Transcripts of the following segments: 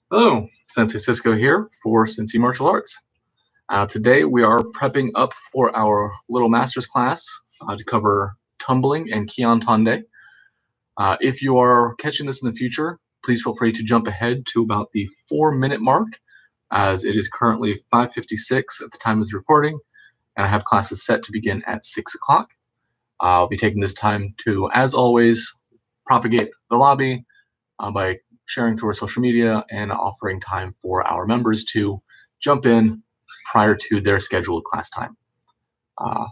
Hello, Sensei Cisco here for Cincy Martial Arts. Today we are prepping up for our little master's class to cover Tumbling and Kihontondai. If you are catching this in the future, please feel free to jump ahead to about the 4-minute mark, as it is currently 5:56 at the time of the recording, and I have classes set to begin at 6 o'clock. I'll be taking this time to, as always, propagate the lobby by sharing through our social media and offering time for our members to jump in prior to their scheduled class time.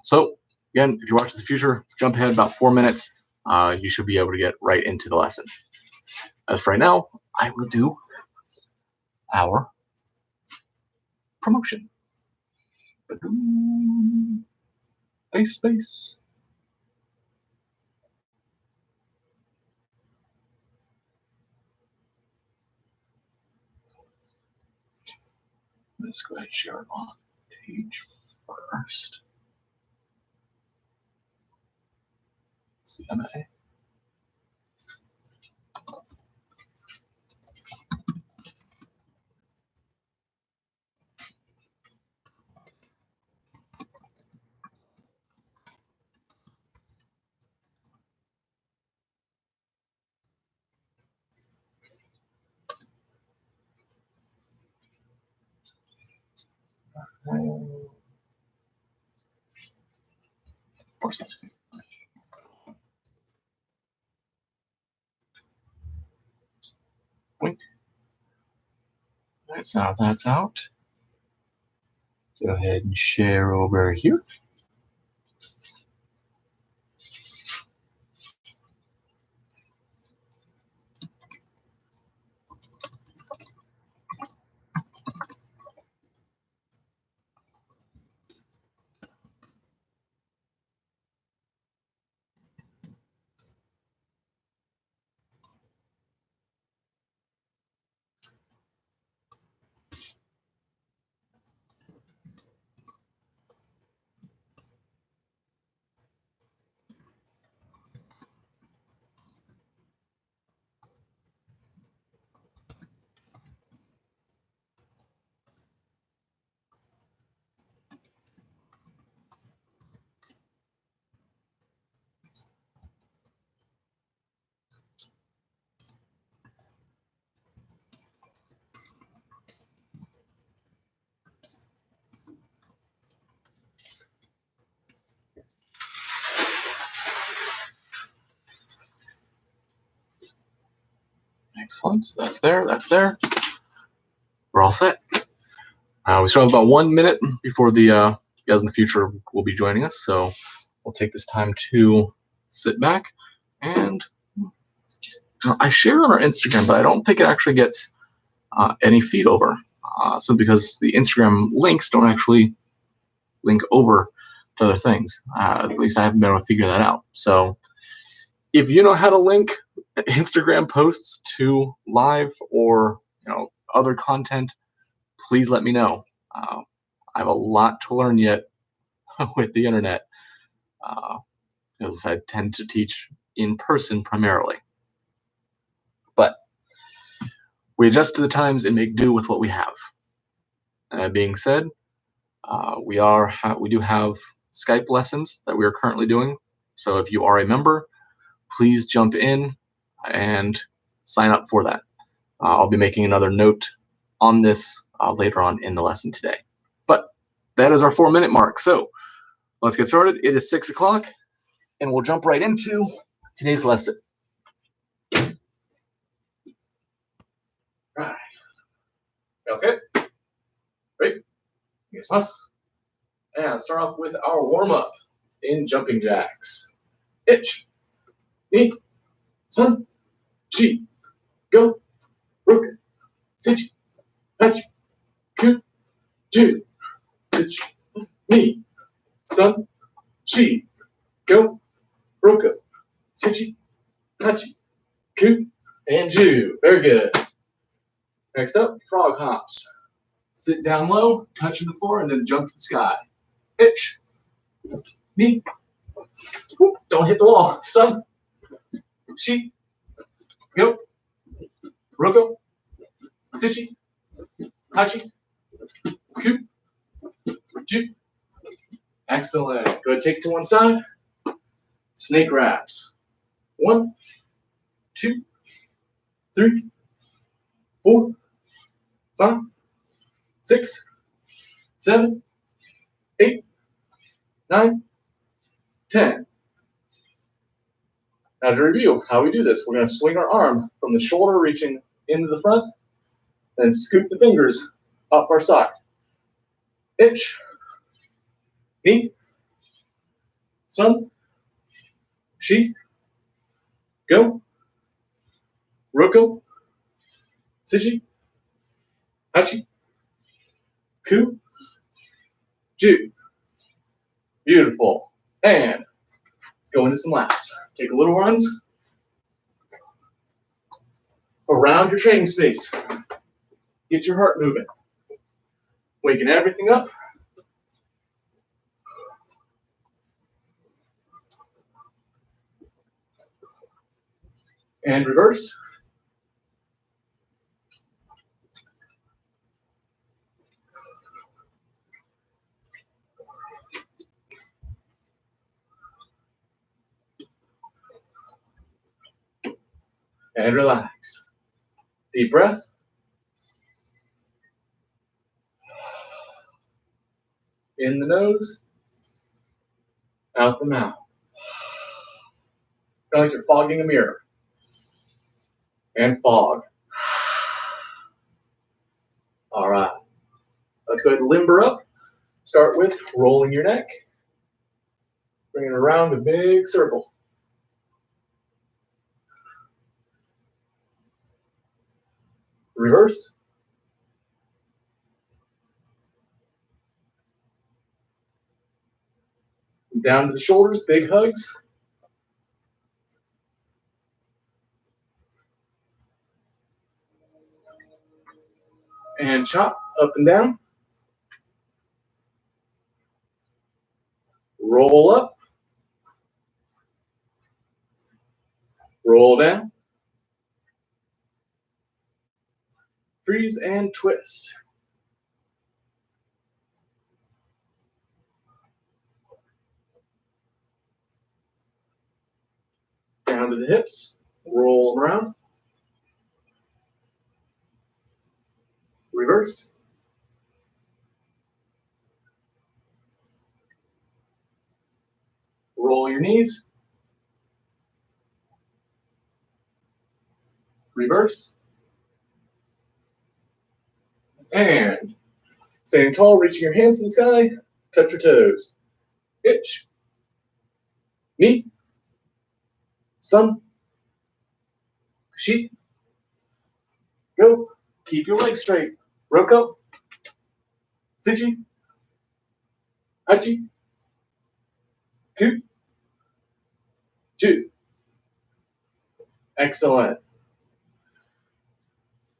So again, if you're watching the future, jump ahead about 4 minutes. You should be able to get right into the lesson. As for right now, I will do our promotion. Space. Let's go ahead and share it on page first. CMA. Wink. That's out. Go ahead and share over here. Excellent. So that's there. That's there. We're all set. We still have about 1 minute before the guys in the future will be joining us, so we'll take this time to sit back. And I share on our Instagram, but I don't think it actually gets any feed over. So because the Instagram links don't actually link over to other things. At least I haven't been able to figure that out. So if you know how to link Instagram posts to live or other content, please let me know. I have a lot to learn yet with the internet, because I tend to teach in person primarily. But we adjust to the times and make do with what we have. That being said, we do have Skype lessons that we are currently doing. So if you are a member, please jump in and sign up for that. I'll be making another note on this later on in the lesson today. But that is our 4-minute mark. So let's get started. It is 6 o'clock, and we'll jump right into today's lesson. All right. Sounds good? Great. Yes, us. And start off with our warm-up in jumping jacks. Itch. Knee. Sun. Chi. Go. Rook. Sich. Hatch. Ku. Ju. Itch. Knee. Sun. Chi. Go. Rook. Sich. Hachi. Ku. And Ju. Very good. Next up, frog hops. Sit down low, touching the floor, and then jump to the sky. Itch. Knee. Whoop, don't hit the wall. Sun. Chi. Go. Roko. Sichi, Hachi, Ku, Ju. Excellent. Go ahead, take it to one side. Snake wraps. 1, 2, 3, 4, 5, 6, 7, 8, 9, 10. Now to review how we do this, we're going to swing our arm from the shoulder reaching into the front, then scoop the fingers up our side. Ich, ni, sun, shi, go, roko, sichi, hachi, ku, ju. Beautiful. And let's go into some laps. Take a little runs around your training space. Get your heart moving. Waking everything up. And reverse. And relax. Deep breath. In the nose, out the mouth. Kind of like you're fogging a mirror. And fog. All right. Let's go ahead and limber up. Start with rolling your neck. Bring it around a big circle. Reverse. Down to the shoulders, big hugs. And chop up and down. Roll up. Roll down. Freeze and twist. Down to the hips. Roll around. Reverse. Roll your knees. Reverse. And standing tall, reaching your hands to the sky, touch your toes. Ich, ni, sun, shi, go. Keep your legs straight. Roko, sichi, hachi, ku, ju. Excellent.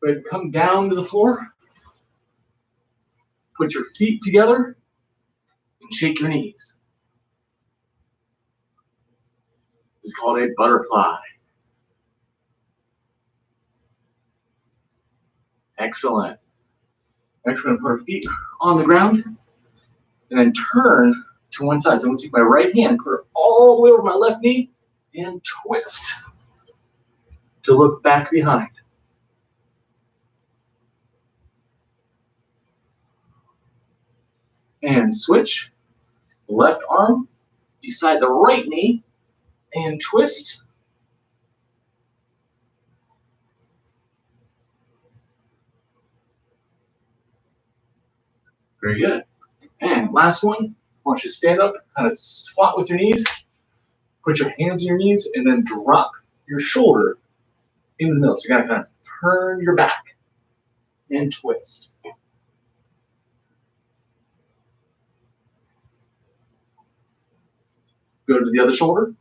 Go ahead and come down to the floor. Put your feet together and shake your knees. This is called a butterfly. Excellent. Next, we're going to put our feet on the ground and then turn to one side. So I'm going to take my right hand, put it all the way over my left knee, and twist to look back behind. And switch. Left arm beside the right knee and twist. Very good. And last one, I want you to stand up, kind of squat with your knees, put your hands on your knees, and then drop your shoulder into the middle. So you gotta kind of turn your back and twist. Go to the other shoulder.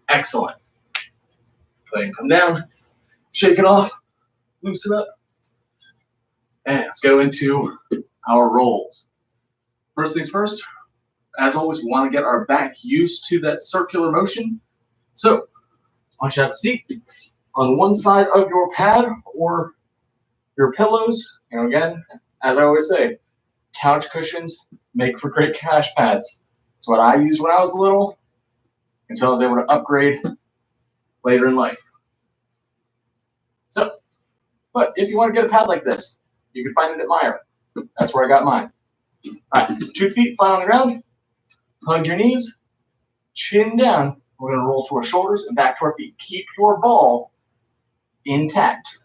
Excellent. Go ahead and come down, shake it off, loosen up, and let's go into our rolls. First things first, As always, we want to get our back used to that circular motion. So, once you have a seat on one side of your pad or your pillows, again, as I always say, couch cushions make for great cash pads. It's what I used when I was little until I was able to upgrade later in life. So, but if you want to get a pad like this, you can find it at Meijer. That's where I got mine. All right, 2 feet flat on the ground. Hug your knees, chin down. We're going to roll to our shoulders and back to our feet. Keep your ball intact.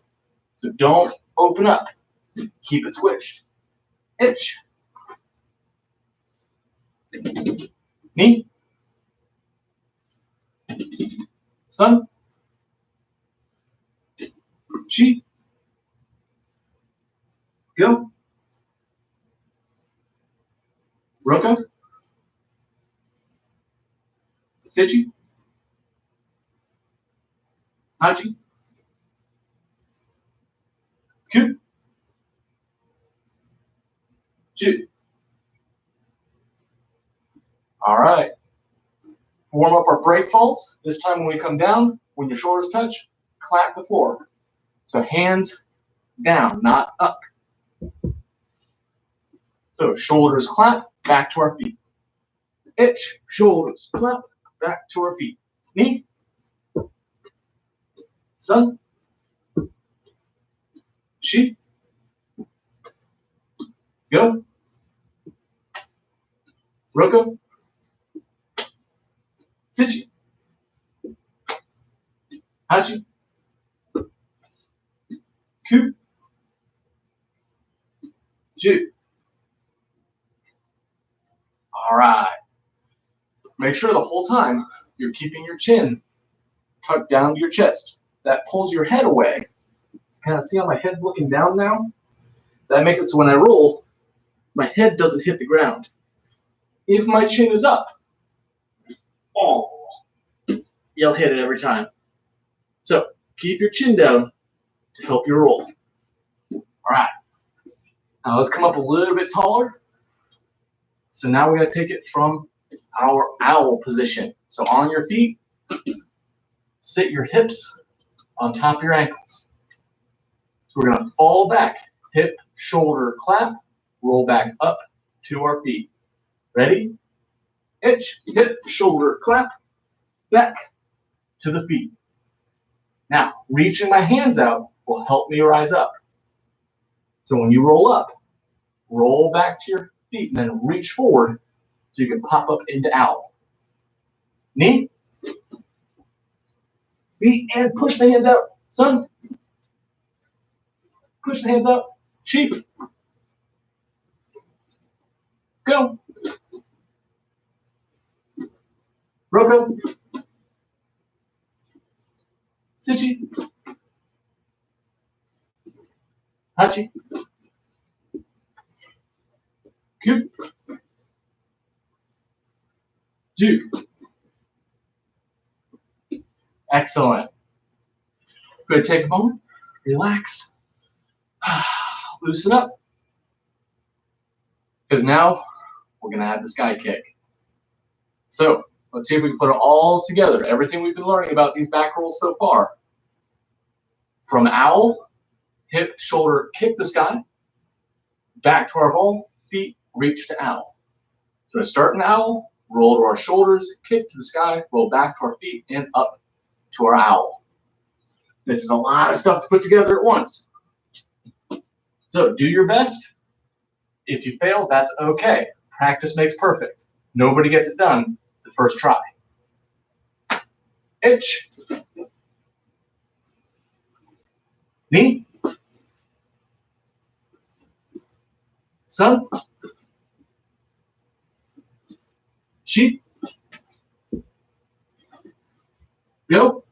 So don't open up. Keep it squished. Itch. Knee. Sun. Chi. Go. Roko. Sichi. Hachi. Ku. Ju. All right. Warm up our break falls. This time when we come down, when your shoulders touch, clap the floor. So hands down, not up. So shoulders clap, back to our feet. Itch, shoulders clap, back to our feet. Knee. Sun. Chi. Go. Roko. Sichi. Hachi. Ku. Ju. All right. Make sure the whole time you're keeping your chin tucked down to your chest. That pulls your head away. Kind of see how my head's looking down now? That makes it so when I roll, my head doesn't hit the ground. If my chin is up, oh, you'll hit it every time. So keep your chin down to help you roll. All right. Now let's come up a little bit taller. So now we're going to take it from our owl position. So on your feet, sit your hips on top of your ankles. So we're going to fall back, hip, shoulder, clap, roll back up to our feet. Ready? Itch, hip, shoulder, clap, back to the feet. Now, reaching my hands out will help me rise up. So when you roll up, roll back to your feet and then reach forward so you can pop up into owl. Knee, feet, and push the hands out. Sun, push the hands out. Sheep, go. Roko, Sichi, Hachi, Ku, Ju. Excellent. Good. Take a moment, relax, loosen up, because now we're going to add the sky kick. So let's see if we can put it all together. Everything we've been learning about these back rolls so far. From owl, hip, shoulder, kick the sky, back to our ball, feet, reach to owl. So to start an owl, roll to our shoulders, kick to the sky, roll back to our feet, and up to our owl. This is a lot of stuff to put together at once. So do your best. If you fail, that's okay. Practice makes perfect. Nobody gets it done the first try. Itch. Knee. Sun. Sheep. Go.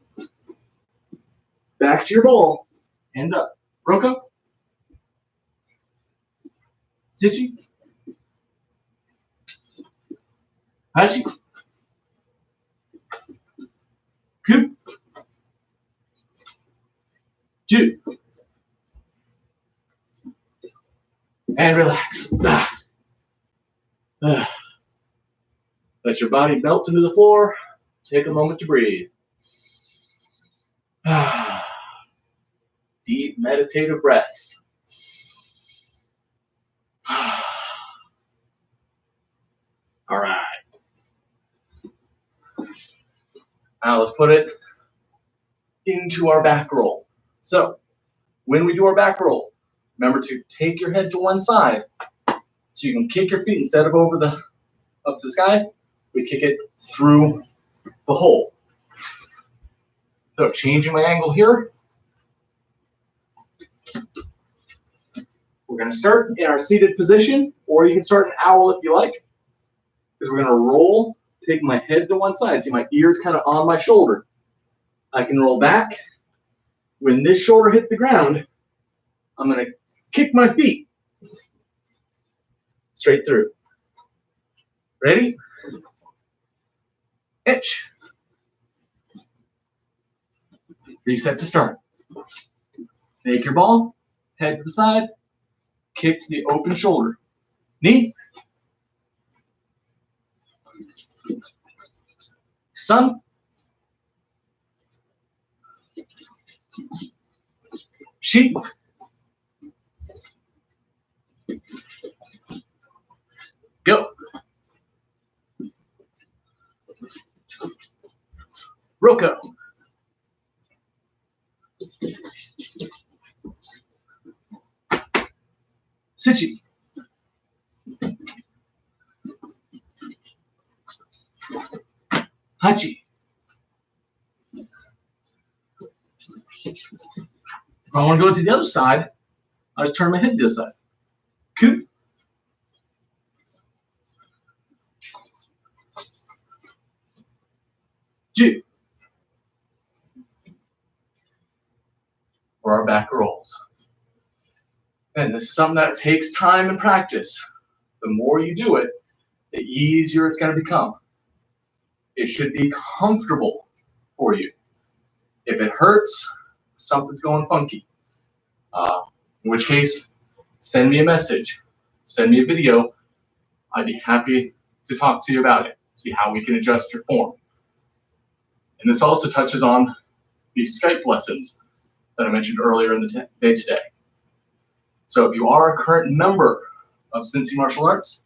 Back to your ball. Hand up. Roko. Sichi. Hachi. Ku. Ju. And relax. Let your body melt into the floor. Take a moment to breathe. Deep meditative breaths. All right. Now let's put it into our back roll. So when we do our back roll, remember to take your head to one side so you can kick your feet instead of up to the sky. We kick it through the hole. So changing my angle here. We're going to start in our seated position, or you can start an owl if you like, because we're going to roll, take my head to one side. See, my ear's kind of on my shoulder. I can roll back. When this shoulder hits the ground, I'm going to kick my feet straight through. Ready? Itch. Reset to start. Take your ball, head to the side, kick to the open shoulder. Knee. Sun. Sheep. Go. Roko. Sichi. Hachi. If I want to go to the other side, I'll just turn my head to the other side. Ku. Ju. For our back rolls. And this is something that takes time and practice. The more you do it, the easier it's going to become. It should be comfortable for you. If it hurts, something's going funky. In which case, send me a message, send me a video. I'd be happy to talk to you about it, see how we can adjust your form. And this also touches on these Skype lessons that I mentioned earlier in the day today. So if you are a current member of Cincy Martial Arts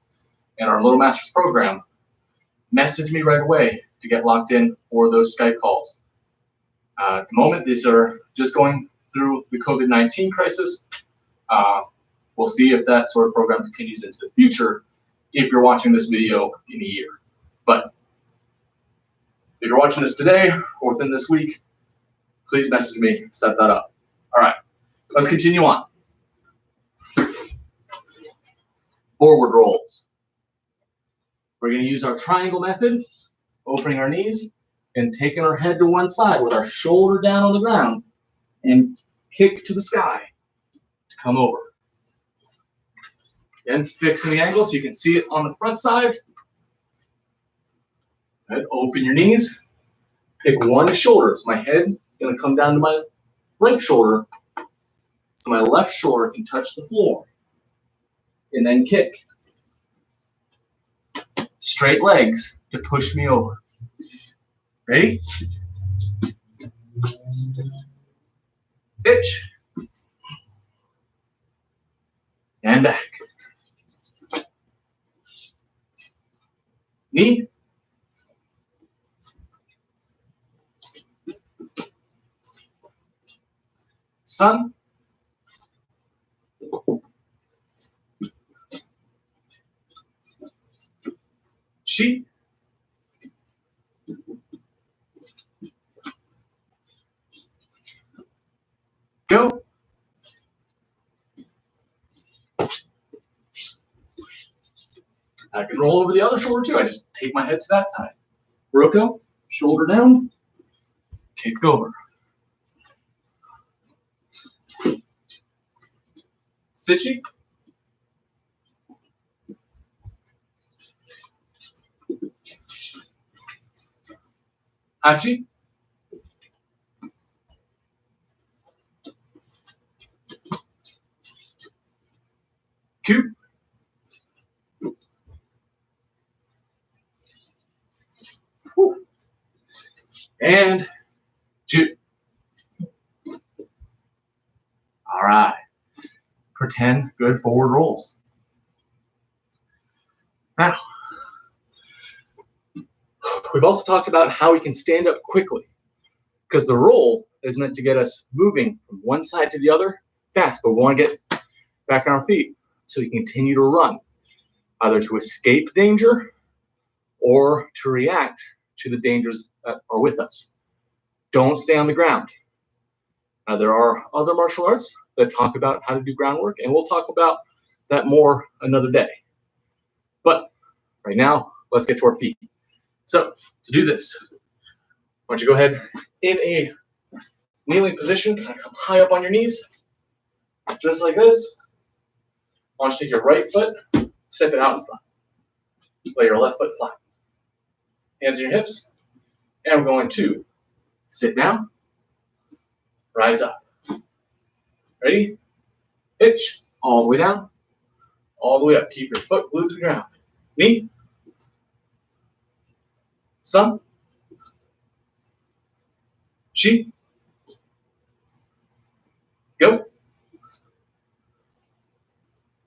and our Little Masters program, message me right away to get locked in for those Skype calls. At the moment, these are just going through the COVID-19 crisis. We'll see if that sort of program continues into the future if you're watching this video in a year. But if you're watching this today or within this week, please message me, set that up. All right, let's continue on. Forward rolls. We're going to use our triangle method, opening our knees and taking our head to one side with our shoulder down on the ground and kick to the sky to come over. Again, fixing the angle so you can see it on the front side. Good. Open your knees. Pick one shoulder. So my head is going to come down to my right shoulder so my left shoulder can touch the floor. And then kick. Straight legs to push me over. Ready? Pitch. And back. Knee. Sun. Sheep. Go. I can roll over the other shoulder too. I just take my head to that side. Roko, shoulder down, kick over. Sichi. Hachi. Ku. And shoot. All right. For 10 good forward rolls. Now, we've also talked about how we can stand up quickly, because the roll is meant to get us moving from one side to the other fast, but we want to get back on our feet so we can continue to run, either to escape danger or to react to the dangers that are with us. Don't stay on the ground. Now, there are other martial arts that talk about how to do groundwork, and we'll talk about that more another day. But right now, let's get to our feet. So to do this, why don't you go ahead in a kneeling position, kind of come high up on your knees, just like this. Why don't you take your right foot, step it out in front. Lay your left foot flat. Hands on your hips, and we're going to sit down, rise up. Ready? Pitch, all the way down, all the way up. Keep your foot glued to the ground. Knee, sun, chi, go,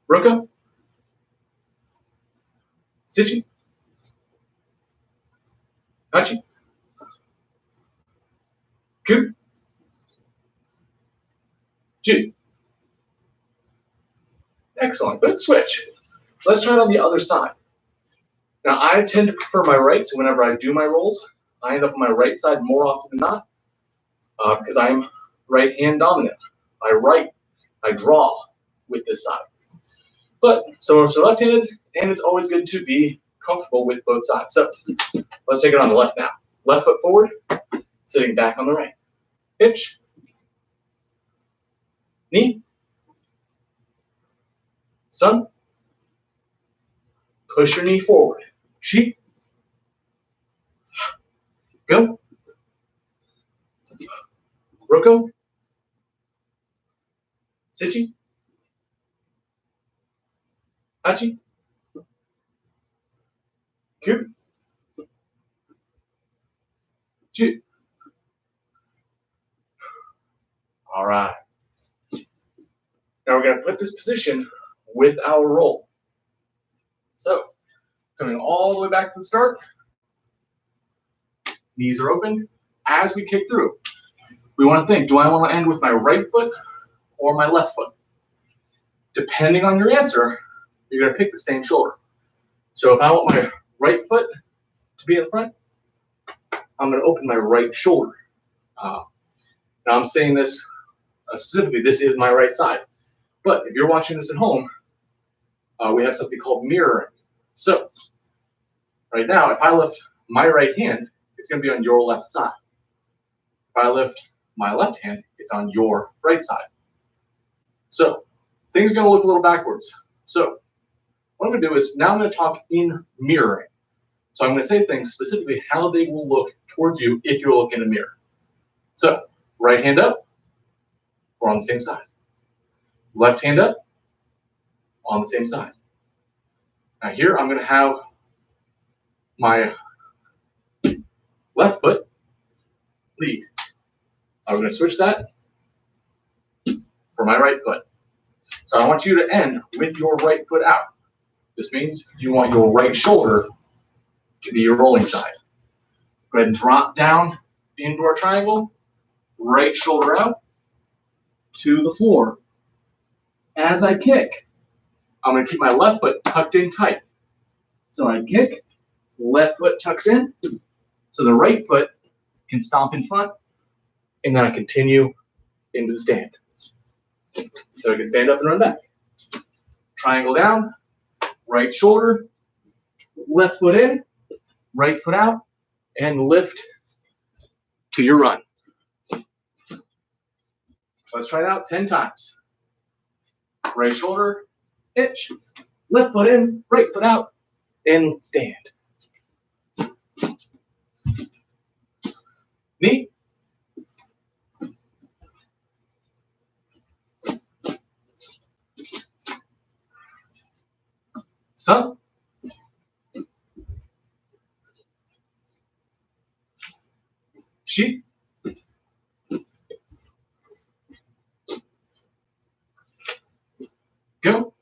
roko, sichi, hachi, ku, ji. Excellent. Good switch. Let's try it on the other side. Now, I tend to prefer my right, so whenever I do my rolls, I end up on my right side more often than not, because I'm right hand dominant. I write, I draw with this side. But some of us are left-handed, and it's always good to be comfortable with both sides. So let's take it on the left now. Left foot forward, sitting back on the right. Pitch, knee, sun, push your knee forward. Chi, go, roko, sichi, hachi, ku, ji. All right. Now we're going to put this position with our roll. So, coming all the way back to the start, knees are open. As we kick through, we want to think, do I want to end with my right foot or my left foot? Depending on your answer, you're going to pick the same shoulder. So if I want my right foot to be in front, I'm going to open my right shoulder. Now I'm saying this specifically, this is my right side. But if you're watching this at home, we have something called mirroring. So right now, if I lift my right hand, it's going to be on your left side. If I lift my left hand, it's on your right side. So things are going to look a little backwards. So what I'm going to do is now I'm going to talk in mirroring. So I'm going to say things specifically how they will look towards you if you look in a mirror. So right hand up, we're on the same side. Left hand up, on the same side. Now here I'm going to have my left foot lead. I'm going to switch that for my right foot. So I want you to end with your right foot out. This means you want your right shoulder to be your rolling side. Go ahead and drop down into our triangle, right shoulder out to the floor. As I kick, I'm going to keep my left foot tucked in tight. So I kick, left foot tucks in, so the right foot can stomp in front, and then I continue into the stand. So I can stand up and run back. Triangle down, right shoulder, left foot in, right foot out, and lift to your run. Let's try it out 10 times. Right shoulder, hitch, left foot in, right foot out, and stand. Knee, sun, Shi. Go.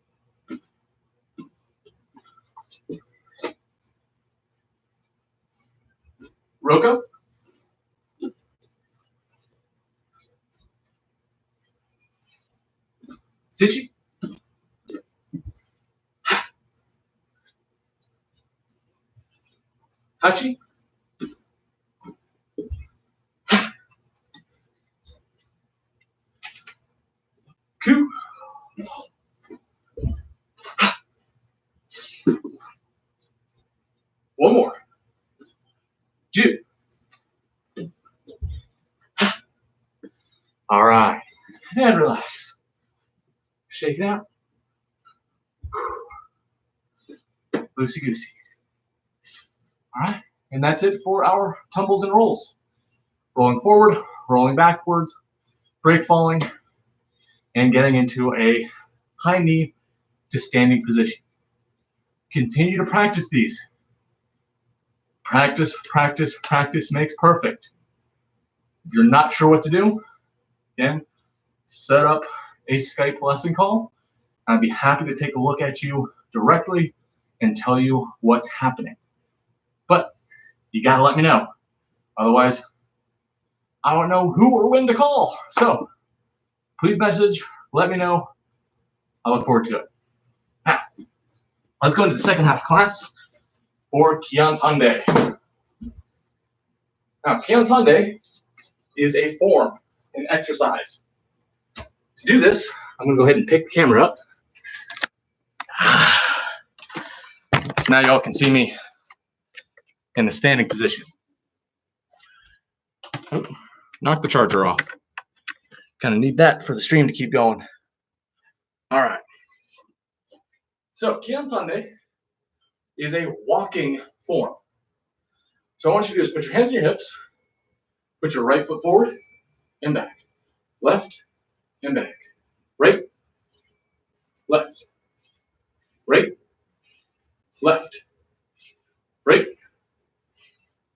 Roko. Sichi. Hachi. Ku. One more. Ju. All right. And relax. Shake it out. Loosey goosey. All right. And that's it for our tumbles and rolls. Rolling forward, rolling backwards, break falling, and getting into a high knee to standing position. Continue to practice these. Practice, practice, practice makes perfect. If you're not sure what to do, again, set up a Skype lesson call. I'd be happy to take a look at you directly and tell you what's happening. But you gotta let me know. Otherwise, I don't know who or when to call. So please message, let me know. I look forward to it. Now, let's go into the second half of class for Kihontondai. Now, Kihontondai is a form, an exercise. To do this, I'm going to go ahead and pick the camera up. So now y'all can see me in the standing position. Oh, knock the charger off. Kind of need that for the stream to keep going. All right. So Kihontondai is a walking form. So I want you to do is put your hands on your hips, put your right foot forward and back, left and back, right, left, right, left, right,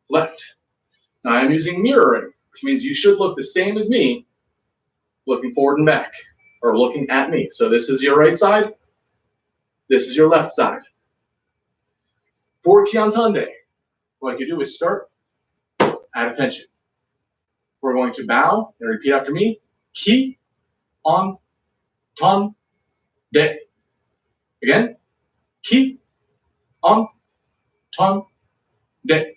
left. Now I'm using mirroring, which means you should look the same as me, looking forward and back, or looking at me. So this is your right side, this is your left side. For Kihontondai, what you do is start at attention. We're going to bow and repeat after me. Ki on ton de. Again. Ki on ton de.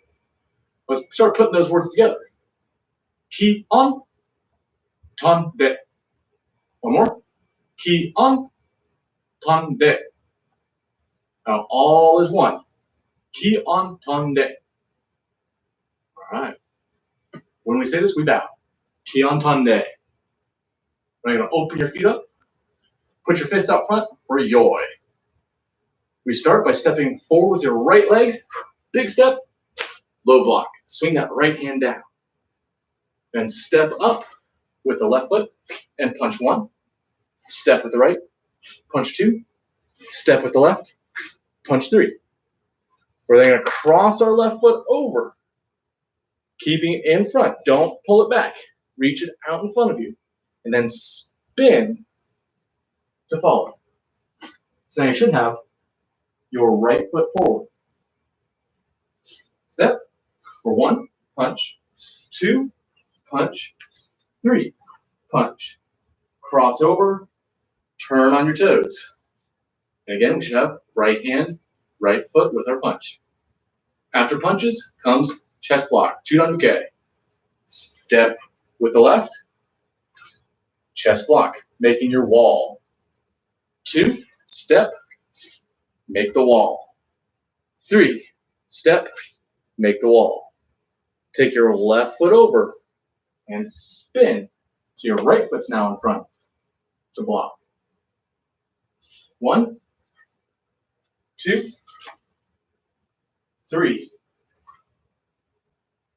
Let's start putting those words together. Ki on ton de. One more. Ki on ton de. Now all is one. Kihontondai. All right. When we say this, we bow. Kihontondai. Now you're going to open your feet up. Put your fists out front for yoi. We start by stepping forward with your right leg. Big step. Low block. Swing that right hand down. Then step up with the left foot and punch one. Step with the right. Punch two. Step with the left. Punch three. We're then going to cross our left foot over, keeping it in front. Don't pull it back. Reach it out in front of you. And then spin to follow. So now you should have your right foot forward. Step for one, punch, two, punch, three, punch. Cross over, turn on your toes. And again, we should have right hand, right foot with our punch. After punches comes chest block, Chudan-uke. Step with the left, chest block, making your wall. Two, step, make the wall. Three, step, make the wall. Take your left foot over and spin. So your right foot's now in front to block. One, two, three.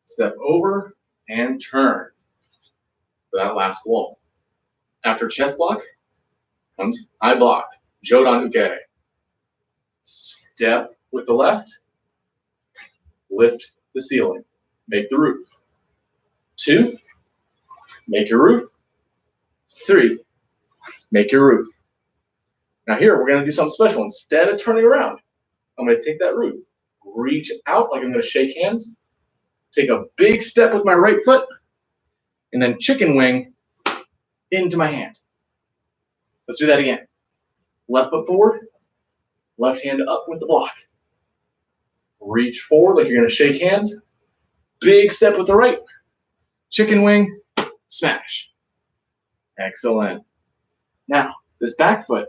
Step over and turn for that last wall. After chest block comes high block, Jodan-uke. Step with the left, lift the ceiling, make the roof. 2, make your roof. 3, make your roof. Now here, we're going to do something special. Instead of turning around, I'm going to take that roof, reach out like I'm going to shake hands, take a big step with my right foot, and then chicken wing into my hand. Let's do that again. Left foot forward, left hand up with the block. Reach forward like you're going to shake hands, big step with the right, chicken wing, smash. Excellent. Now, this back foot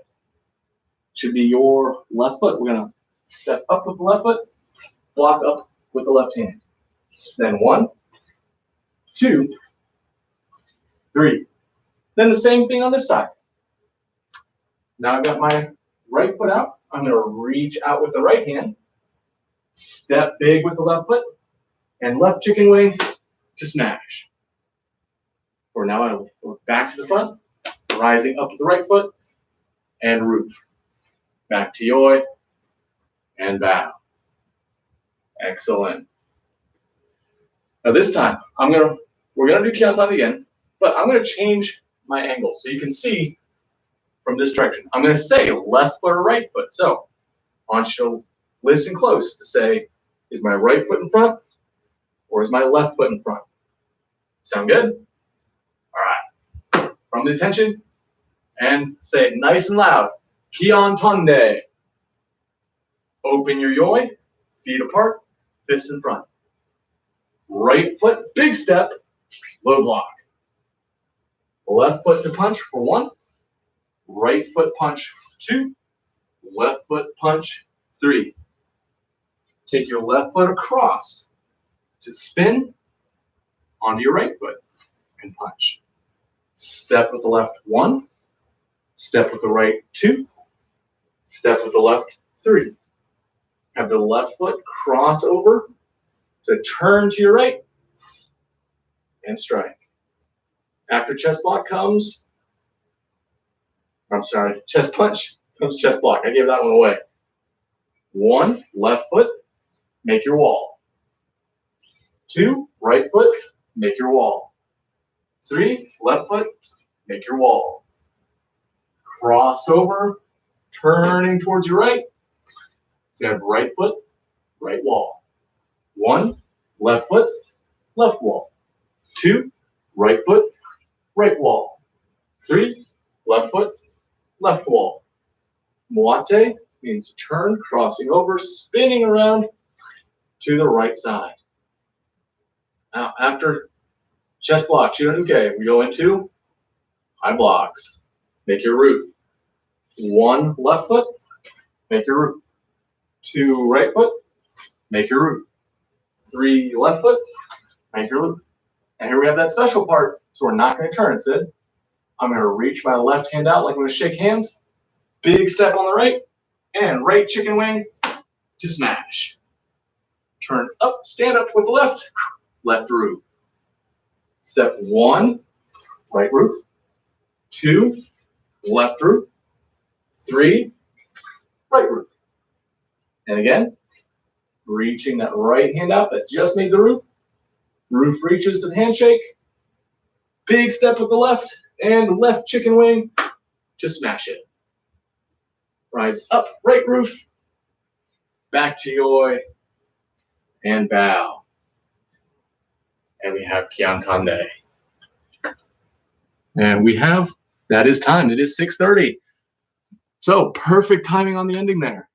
should be your left foot. We're going to step up with the left foot, block up with the left hand. Then 1, 2, 3. Then the same thing on this side. Now I've got my right foot out. I'm going to reach out with the right hand, step big with the left foot, and left chicken wing to smash. Or now I look back to the front, rising up with the right foot, and roof. Back to yoi, and bow. Excellent. Now this time, we're gonna do Kihontondai again, but I'm gonna change my angle so you can see from this direction. I'm gonna say left foot or right foot. So I want you to listen close to say, is my right foot in front or is my left foot in front? Sound good? All right. From the attention, and say it nice and loud. Kihontondai. Open your yoi, feet apart, fists in front. Right foot, big step, low block. Left foot to punch for 1. Right foot punch 2. Left foot punch 3. Take your left foot across to spin onto your right foot and punch. Step with the left 1. Step with the right 2. Step with the left 3. Have the left foot cross over to turn to your right and strike. After chest block comes, chest punch comes chest block. I gave that one away. 1, left foot, make your wall. 2, right foot, make your wall. 3, left foot, make your wall. Cross over, turning towards your right. So you have right foot, right wall. 1, left foot, left wall. 2, right foot, right wall. 3, left foot, left wall. Moate means to turn, crossing over, spinning around to the right side. Now, after chest block, Kihontondai, we go into high blocks. Make your roof. 1, left foot, make your roof. 2, right foot, make your roof. 3, left foot, make your roof. And here we have that special part, so we're not going to turn. Instead, I'm going to reach my left hand out like I'm going to shake hands. Big step on the right, and right chicken wing to smash. Turn up, stand up with the left, left roof. Step 1, right roof. 2, left roof. 3, right roof. And again, reaching that right hand out that just made the roof. Roof reaches to the handshake. Big step with the left, and left chicken wing to smash it. Rise up, right roof. Back to yoi, and bow. And we have Kihontondai. And that is time. It is 6:30. So perfect timing on the ending there.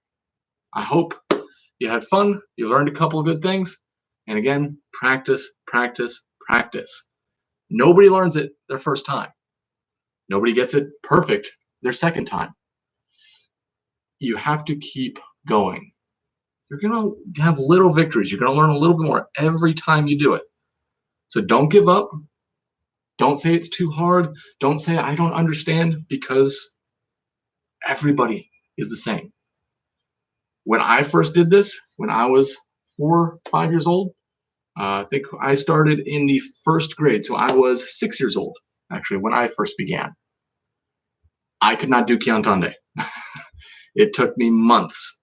I hope you had fun. You learned a couple of good things. And again, practice, practice, practice. Nobody learns it their first time. Nobody gets it perfect their second time. You have to keep going. You're going to have little victories. You're going to learn a little bit more every time you do it. So don't give up. Don't say it's too hard. Don't say I don't understand, because everybody is the same. When I first did this, when I was 4, 5 years old, I think I started in the 1st grade. So I was 6 years old, actually, when I first began. I could not do Kihontondai. It took me months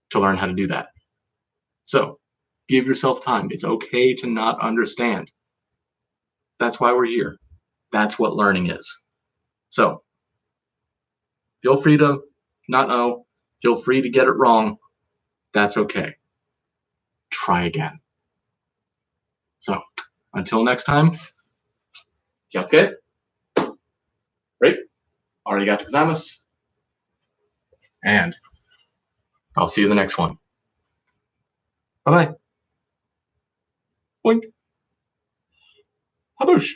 to learn how to do that. So give yourself time. It's okay to not understand. That's why we're here. That's what learning is. So feel free to not know. Feel free to get it wrong. That's okay. Try again. So until next time, Kiatsuke. Great. Arigato gozaimasu. And I'll see you in the next one. Bye-bye. Boink. Haboosh.